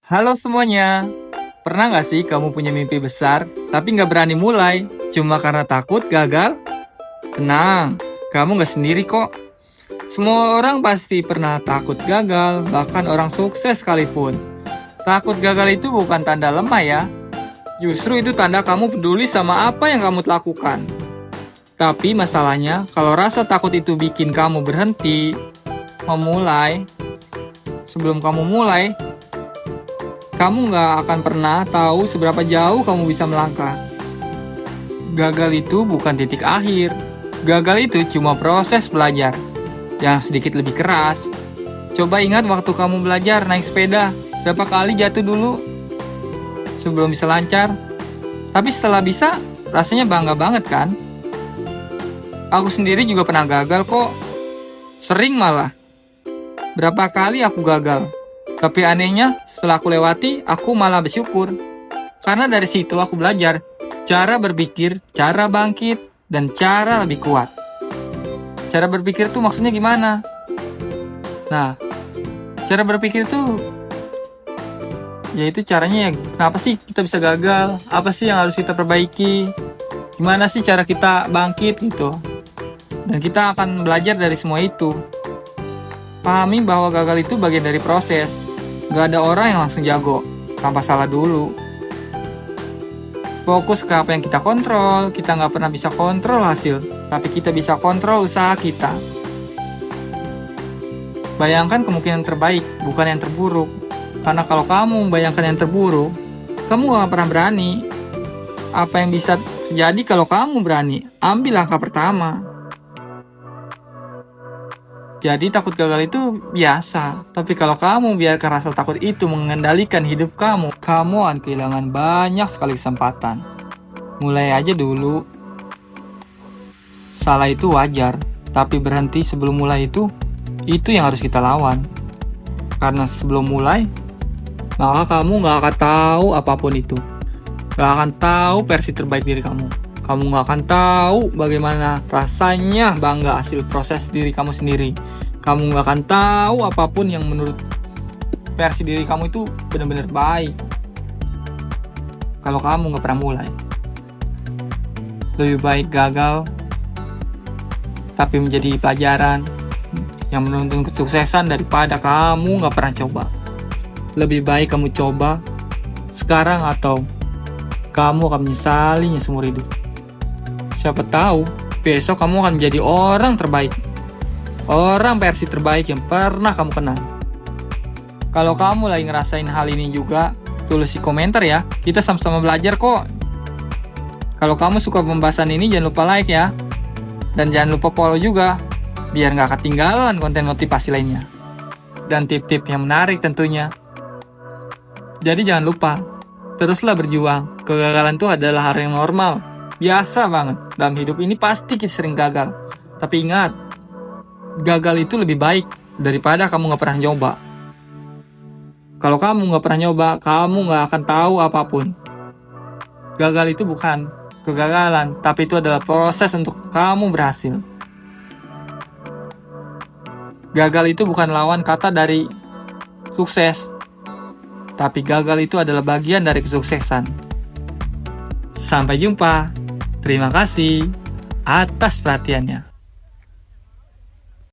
Halo semuanya, pernah nggak sih kamu punya mimpi besar, tapi nggak berani mulai, cuma karena takut gagal? Tenang, kamu nggak sendiri kok. Semua orang pasti pernah takut gagal, bahkan orang sukses sekalipun. Takut gagal itu bukan tanda lemah ya, justru itu tanda kamu peduli sama apa yang kamu lakukan. Tapi masalahnya, kalau rasa takut itu bikin kamu berhenti, memulai, sebelum kamu mulai, kamu nggak akan pernah tahu seberapa jauh kamu bisa melangkah. Gagal itu bukan titik akhir. Gagal itu cuma proses belajar yang sedikit lebih keras. Coba ingat waktu kamu belajar naik sepeda, berapa kali jatuh dulu sebelum bisa lancar. Tapi setelah bisa, rasanya bangga banget kan? Aku sendiri juga pernah gagal kok. Sering malah. Berapa kali aku gagal. Tapi anehnya, setelah aku lewati, aku malah bersyukur. Karena dari situ aku belajar cara berpikir, cara bangkit, dan cara lebih kuat. Cara berpikir tuh maksudnya gimana? Nah, cara berpikir tuh yaitu caranya ya, kenapa sih kita bisa gagal? Apa sih yang harus kita perbaiki? Gimana sih cara kita bangkit gitu? Dan kita akan belajar dari semua itu. Pahami bahwa gagal itu bagian dari proses. Gak ada orang yang langsung jago, tanpa salah dulu. Fokus ke apa yang kita kontrol. Kita gak pernah bisa kontrol hasil, tapi kita bisa kontrol usaha kita. Bayangkan kemungkinan terbaik, bukan yang terburuk. Karena kalau kamu membayangkan yang terburuk, kamu gak pernah berani. Apa yang bisa terjadi kalau kamu berani? Ambil langkah pertama. Jadi takut gagal itu biasa. Tapi kalau kamu biarkan rasa takut itu mengendalikan hidup kamu akan kehilangan banyak sekali kesempatan. Mulai aja dulu. Salah itu wajar, tapi berhenti sebelum mulai itu yang harus kita lawan. Karena sebelum mulai, maka kamu gak akan tahu apapun itu. Gak akan tahu versi terbaik diri kamu. Kamu gak akan tahu bagaimana rasanya bangga hasil proses diri kamu sendiri. Kamu gak akan tahu apapun yang menurut versi diri kamu itu benar-benar baik. Kalau kamu gak pernah mulai. Lebih baik gagal, tapi menjadi pelajaran yang menuntun kesuksesan daripada kamu gak pernah coba. Lebih baik kamu coba sekarang atau kamu akan menyesalinya seumur hidup. Siapa tahu, besok kamu akan menjadi orang terbaik. Orang versi terbaik yang pernah kamu kenal. Kalau kamu lagi ngerasain hal ini juga, tulis di komentar ya. Kita sama-sama belajar kok. Kalau kamu suka pembahasan ini, jangan lupa like ya. Dan jangan lupa follow juga, biar gak ketinggalan konten motivasi lainnya. Dan tip-tip yang menarik tentunya. Jadi jangan lupa, teruslah berjuang. Kegagalan itu adalah hal yang normal. Biasa banget. Dalam hidup ini pasti kita sering gagal. Tapi ingat, gagal itu lebih baik daripada kamu gak pernah nyoba. Kalau kamu gak pernah nyoba, kamu gak akan tahu apapun. Gagal itu bukan kegagalan, tapi itu adalah proses untuk kamu berhasil. Gagal itu bukan lawan kata dari sukses, tapi gagal itu adalah bagian dari kesuksesan. Sampai jumpa. Terima kasih atas perhatiannya.